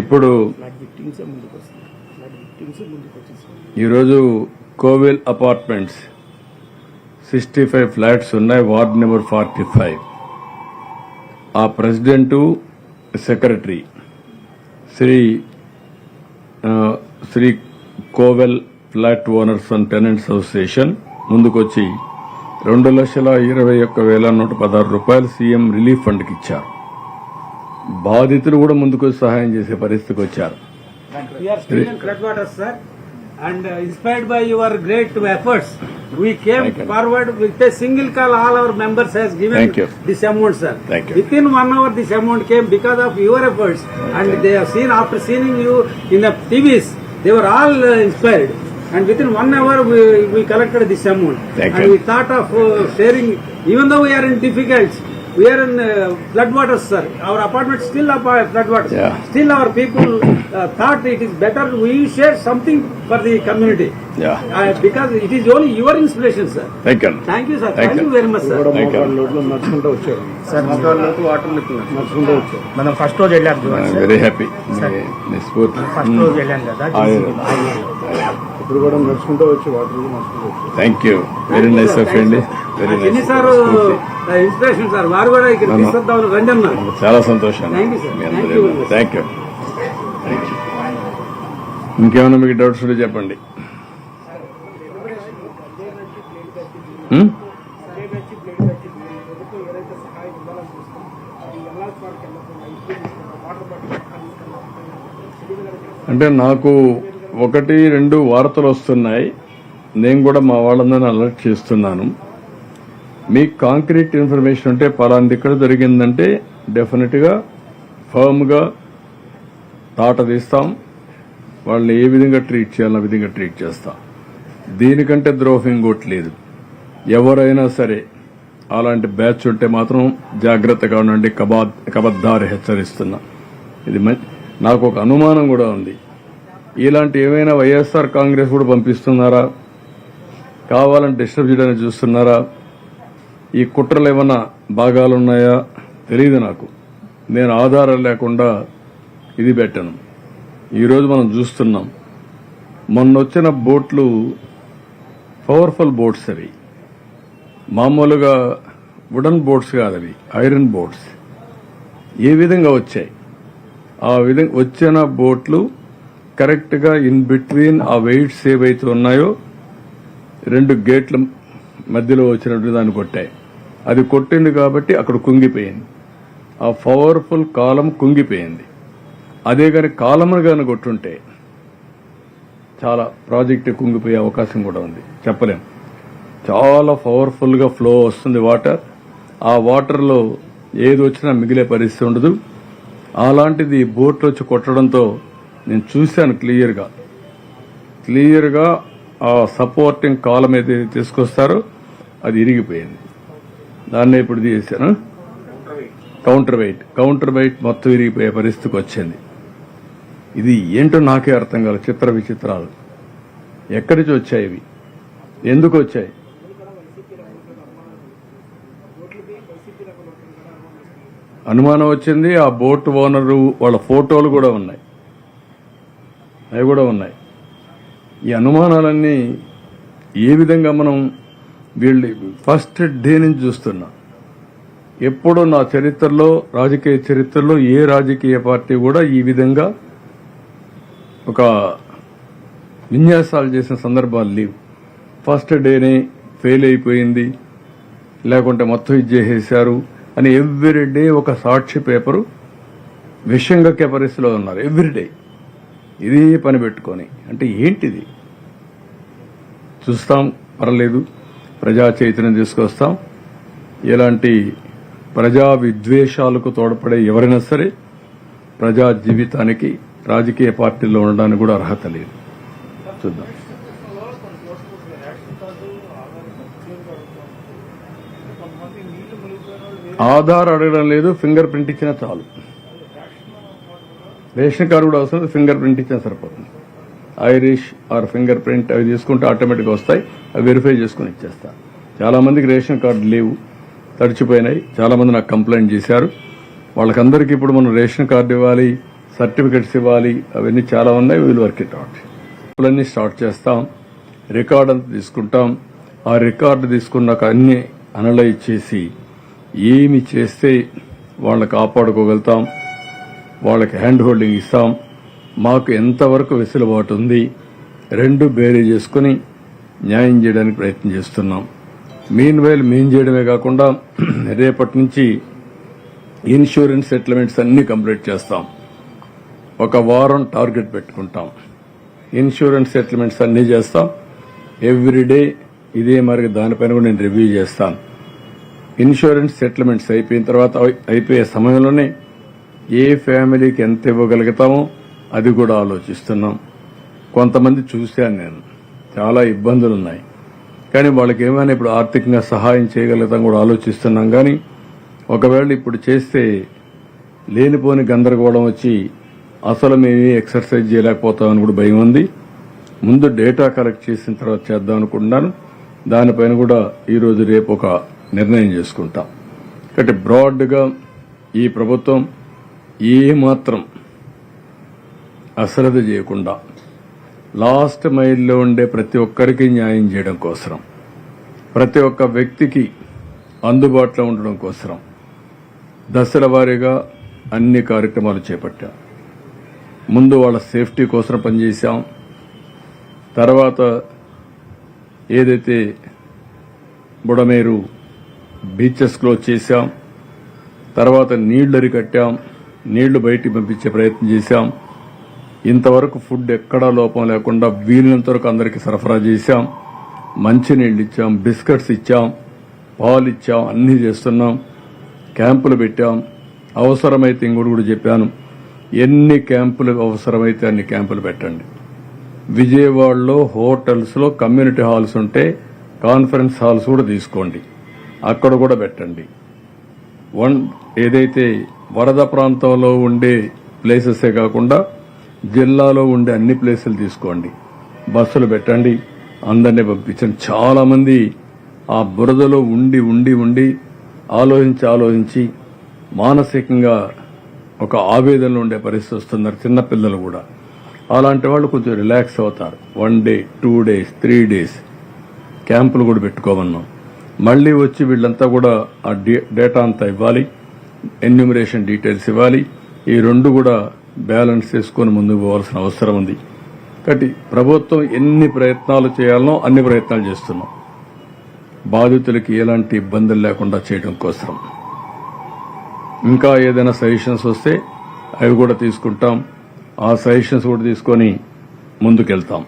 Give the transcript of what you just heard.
ఇప్పుడు ఈరోజు Kovil apartments 65 flats ఉన్నాయి, వార్డ్ నెంబర్ 45. ఆ president secretary Shri Kovel flat owners and tenants association ముందుకొచ్చి 2,21,116 రూపాయలు సీఎం రిలీఫ్ ఫండ్కి ఇచ్చారు. బాధితులు కూడా ముందుకు సహాయం చేసే పరిస్థితికి వచ్చారు. And inspired by your great efforts, we came forward with a single call. All our members has given this amount, sir. Within 1 hour, this amount came because of your efforts. And they have seen, after seeing you in the TVs, they were all inspired. And within 1 hour, we collected this amount. And we thought of sharing, even though we are in difficulties. We are in floodwaters, sir. Our apartment still up floodwaters. Still our people thought it is better we share something for the community. Because it is only your inspiration, sir. Thank you. Thank you, sir. Thank you very much, sir. మనం first రోజు వెళ్ళాం. Very happy. First రోజు వెళ్ళాం కదా. ఇప్పుడు కూడా నడుచుకుంటూ వచ్చి వాటర్ నడుచుకుంటూ వచ్చి. Thank you. Very nice of అండి. Very nice sir. Inspiration sir. వారు కూడా ఇక్కడ తీసుకొద్దాం రండి అన్నారు. చాలా సంతోషం. Thank you sir. Thank you. ఇంకేమైనా మీకు డౌట్స్ ఉంటే చెప్పండి. అంటే నాకు 1-2 వార్తలు వస్తున్నాయి. నేను కూడా మా వాళ్ళందరినీ అలర్ట్ చేస్తున్నాను. మీకు కాంక్రీట్ ఇన్ఫర్మేషన్ ఉంటే పలాంది ఇక్కడ జరిగిందంటే డెఫినెట్గా ఫర్మ్గా తాట తీస్తాం. వాళ్ళని ఏ విధంగా ట్రీట్ చేయాలన్న విధంగా ట్రీట్ చేస్తాం. దీనికంటే ద్రోహం ఇంకోటి లేదు. ఎవరైనా సరే అలాంటి బ్యాచ్ ఉంటే మాత్రం జాగ్రత్తగా ఉండండి. కబద్దారి హెచ్చరిస్తున్నా. ఇది నాకు ఒక అనుమానం కూడా ఉంది. ఇలాంటి ఏమైనా వైఎస్ఆర్ కాంగ్రెస్ కూడా పంపిస్తున్నారా, కావాలని డిస్టర్బ్ చేయడానికి చూస్తున్నారా, ఈ కుట్రలు ఏమన్నా భాగాలున్నాయా తెలియదు నాకు. నేను ఆధారం లేకుండా ఇది పెట్టను. ఈరోజు మనం చూస్తున్నాం, మొన్న వచ్చిన బోట్లు పవర్ఫుల్ బోట్స్. అవి మామూలుగా వుడన్ బోట్స్ కాదు, అవి ఐరన్ బోట్స్. ఏ విధంగా వచ్చాయి, ఆ విధంగా వచ్చిన బోట్లు కరెక్ట్ గా ఇన్ బిట్వీన్ ఆ వెయిట్స్ ఏవైతే ఉన్నాయో 2 గేట్ల మధ్యలో వచ్చినట్టు దాన్ని కొట్టాయి. అది కొట్టింది కాబట్టి అక్కడ కుంగిపోయింది. ఆ పవర్ఫుల్ కాలం కుంగిపోయింది. అదే కానీ కాలమును కానీ కొట్టుంటే చాలా ప్రాజెక్ట్ కుంగిపోయే అవకాశం కూడా ఉంది. చెప్పలేం. చాలా పవర్ఫుల్ గా ఫ్లో వస్తుంది వాటర్. ఆ వాటర్లో ఏది వచ్చినా మిగిలే పరిస్థితి ఉండదు. అలాంటిది బోట్లు వచ్చి కొట్టడంతో నేను చూశాను క్లియర్గా ఆ సపోర్టింగ్ కాలం ఏదైతే తీసుకొస్తారో అది ఇరిగిపోయింది. దాన్నే ఇప్పుడు తీసాను. కౌంటర్ వెయిట్ మొత్తం ఇరిగిపోయే పరిస్థితికి వచ్చింది. ఇది ఏంటో నాకే అర్థం కాదు. చిత్ర విచిత్రాలు ఎక్కడి నుంచి వచ్చాయి, ఇవి ఎందుకు వచ్చాయి? అనుమానం వచ్చింది. ఆ బోట్ ఓనరు వాళ్ళ ఫోటోలు కూడా ఉన్నాయి, అవి కూడా ఉన్నాయి. ఈ అనుమానాలన్నీ ఏ విధంగా మనం వీళ్ళు ఫస్ట్ డే నుంచి చూస్తున్నాం. ఎప్పుడూ నా చరిత్రలో, రాజకీయ చరిత్రలో ఏ రాజకీయ పార్టీ కూడా ఈ విధంగా ఒక విన్యాసాలు చేసిన సందర్భాలు లేవు. ఫస్ట్ డేనే ఫెయిల్ అయిపోయింది, లేకుంటే మొత్తం ఇది చేసేశారు అని ఎవ్రీ డే ఒక సాక్షి పేపరు విషయంగా పరిస్థితిలో ఉన్నారు. ఎవ్రీడే ఇదే పని పెట్టుకొని. అంటే ఏంటిది? చూస్తాం, పర్లేదు, ప్రజా చైతన్యం తీసుకొస్తాం. ఇలాంటి ప్రజా విద్వేషాలకు తోడ్పడే ఎవరైనా సరే ప్రజా జీవితానికి రాజకీయ పార్టీల్లో ఉండడానికి కూడా అర్హత లేదు. చూద్దాం. ఆధార్ అడగడం లేదు, ఫింగర్ ప్రింట్ ఇచ్చినా చాలు. రేషన్ కార్డు కూడా అవసరం, ఫింగర్ ప్రింట్ ఇచ్చినా సరిపోతుంది. ఐరిష్ ఆర్ ఫింగర్ ప్రింట్ అవి తీసుకుంటే ఆటోమేటిక్గా వస్తాయి. అవి వెరిఫై చేసుకుని ఇచ్చేస్తా. చాలా మందికి రేషన్ కార్డు లేవు, తడిచిపోయినాయి. చాలా మంది నాకు కంప్లైంట్ చేశారు. వాళ్ళకందరికీ ఇప్పుడు మనం రేషన్ కార్డు ఇవ్వాలి, సర్టిఫికెట్స్ ఇవ్వాలి, అవన్నీ చాలా ఉన్నాయి. Wheel work it out. అన్నీ స్టార్ట్ చేస్తాం, రికార్డ్ అంతా తీసుకుంటాం. ఆ రికార్డు తీసుకున్నాక అన్ని అనలైజ్ చేసి ఏమి చేస్తే వాళ్ళని కాపాడుకోగలుగుతాం, వాళ్ళకి హ్యాండ్ హోల్డింగ్ ఇస్తాం, మాకు ఎంతవరకు వెసులుబాటు ఉంది, రెండు బేరీ చేసుకుని న్యాయం చేయడానికి ప్రయత్నం చేస్తున్నాం. మీన్ వైల్ మేం చేయడమే కాకుండా రేపటి నుంచి ఇన్సూరెన్స్ సెటిల్మెంట్స్ అన్ని కంప్లీట్ చేస్తాం. ఒక వారం టార్గెట్ పెట్టుకుంటాం. ఇన్సూరెన్స్ సెటిల్మెంట్స్ అన్ని చేస్తాం. ఎవ్రీడే ఇదే మరి దానిపైన కూడా నేను రివ్యూ చేస్తాను. ఇన్సూరెన్స్ సెటిల్మెంట్స్ అయిపోయిన తర్వాత అయిపోయే సమయంలోనే ఏ ఫ్యామిలీకి ఎంత ఇవ్వగలుగుతామో అది కూడా ఆలోచిస్తున్నాం. కొంతమంది చూశాను నేను, చాలా ఇబ్బందులున్నాయి, కానీ వాళ్ళకి ఏమైనా ఇప్పుడు ఆర్థికంగా సహాయం చేయగలుగుతాం కూడా ఆలోచిస్తున్నాం. కానీ ఒకవేళ ఇప్పుడు చేస్తే లేనిపోని గందరగోళం వచ్చి అసలు మేము ఎక్సర్సైజ్ చేయలేకపోతామని కూడా భయం ఉంది. ముందు డేటా కలెక్ట్ చేసిన తర్వాత చేద్దాం అనుకుంటున్నాను. దానిపైన కూడా ఈరోజు రేపు ఒక నిర్ణయం చేసుకుంటాం. కాబట్టి బ్రాడ్గా ఈ ప్రభుత్వం ఏమాత్రం అశ్రద్ధ చేయకుండా లాస్ట్ మైల్లో ఉండే ప్రతి ఒక్కరికి న్యాయం చేయడం కోసం, ప్రతి ఒక్క వ్యక్తికి అందుబాటులో ఉండడం కోసం దశల వారీగా అన్ని కార్యక్రమాలు చేపట్టాం. ముందు వాళ్ళ సేఫ్టీ కోసం పనిచేశాం. తర్వాత ఏదైతే బుడమేరు బీచెస్ క్లోజ్ చేశాం, తర్వాత నీళ్లు అరికట్టాం, నీళ్లు బయటికి పంపించే ప్రయత్నం చేశాం. ఇంతవరకు ఫుడ్ ఎక్కడా లోపం లేకుండా వీలైనంత వరకు అందరికీ సరఫరా చేశాం. మంచినీళ్ళు ఇచ్చాం, బిస్కెట్స్ ఇచ్చాం, పాలు ఇచ్చాం, అన్నీ చేస్తున్నాం. క్యాంపులు పెట్టాం. అవసరమైతే ఇంకోటి కూడా చెప్పాను, ఎన్ని క్యాంపులు అవసరమైతే అన్ని క్యాంపులు పెట్టండి. విజయవాడలో హోటల్స్ లో కమ్యూనిటీ హాల్స్ ఉంటే కాన్ఫరెన్స్ హాల్స్ కూడా తీసుకోండి, అక్కడ కూడా పెట్టండి. ఏదైతే వరద ప్రాంతంలో ఉండే ప్లేసెసే కాకుండా జిల్లాలో ఉండే అన్ని ప్లేసులు తీసుకోండి, బస్సులు పెట్టండి, అందరినీ పంపించండి. చాలా మంది ఆ బురదలో ఉండి ఉండి ఉండి ఆలోచించి మానసికంగా ఒక ఆవేదనలో ఉండే పరిస్థితి వస్తున్నారు, చిన్నపిల్లలు కూడా. అలాంటి వాళ్ళు కొంచెం రిలాక్స్ అవుతారు. 1 డే 2 days 3 days క్యాంపులు కూడా పెట్టుకోమన్నాం. మళ్లీ వచ్చి వీళ్ళంతా కూడా ఆ డేటా అంతా ఇవ్వాలి, ఎన్యూమరేషన్ డీటెయిల్స్ ఇవ్వాలి. ఈ రెండు కూడా బ్యాలెన్స్ చేసుకుని ముందుకు పోవాల్సిన అవసరం ఉంది. కాబట్టి ప్రభుత్వం ఎన్ని ప్రయత్నాలు చేయాలనో అన్ని ప్రయత్నాలు చేస్తున్నాం, బాధితులకి ఎలాంటి ఇబ్బందులు లేకుండా చేయడం కోసం. ఇంకా ఏదైనా సజెషన్స్ వస్తే అవి కూడా తీసుకుంటాం. ఆ సజెషన్స్ కూడా తీసుకొని ముందుకెళ్తాం.